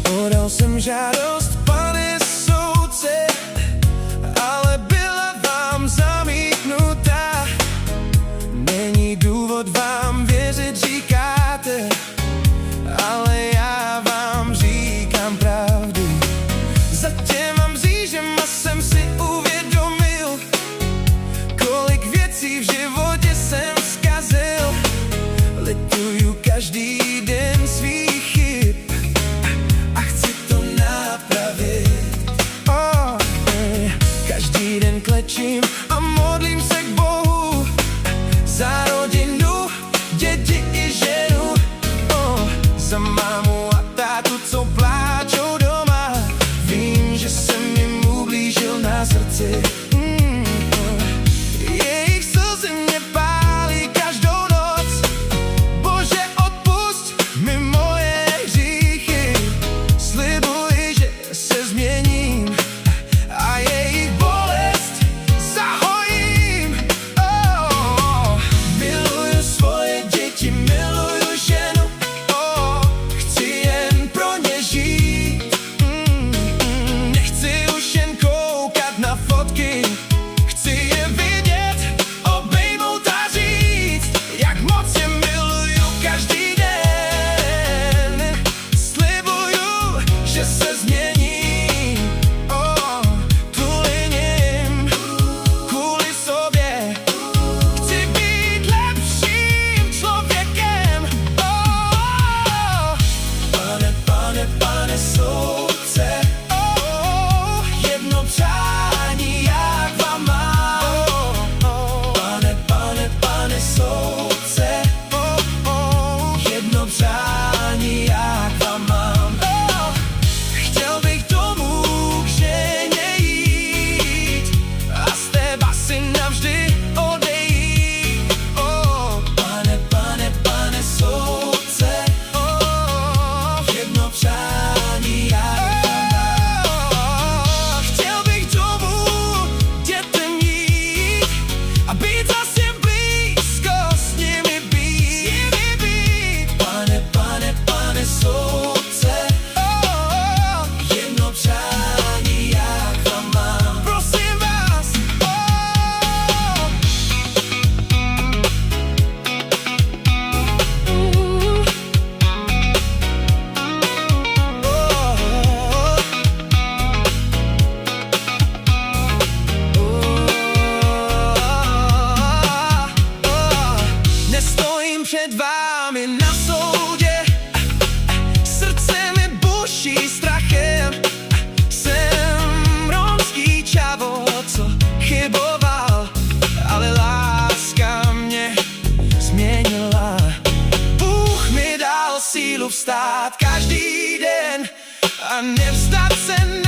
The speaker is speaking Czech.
Podal jsem žádost, pane soudce, ale byla vám zamítnuta. Není důvod vám věřit, říkáte, ale já vám říkám pravdu. Za těma mřížema jsem si uvědomil, kolik věcí v životě jsem zkazil. Lituju každý den svých chyb a chci to napravit. Každý den klečím a modlím se k Bohu za rodinu, děti i ženu, za mámu a tátu, co pláčou doma. Vím, že jsem jim ublížil na srdci. Jejich slzy mě pálí každou noc. Bože, odpusť mi moje hříchy. Slibuji, že se změním a jejich bolest zahojím. Miluju svoje děti, miluju ženu, chci jen pro ně žít. Nechci už jen koukat na fotky, chci je vidět, obejmout a říct, jak moc je miluju každý den. Slibuju, že se změním kvůli nim, kvůli sobě. Chci být lepším člověkem. Pane soudce, jedno přání jak vám mám. Pane soudce, jedno přání jak vám mám. Chtěl bych domů k ženě jít a z teba si navždy odejít. Pane soudce, jedno přání jak vám mám. Chtěl bych domů dětem jít a být zase blízko s nimi být. Pane soudce, jedno přání jak vám mám. Prosím vás, nestojím před vámi na soudě, srdce mi buší strachem. Jsem romský čavo, co chyboval, ale láska mě změnila. Bůh mi dal sílu vstát každý den a nevzdat se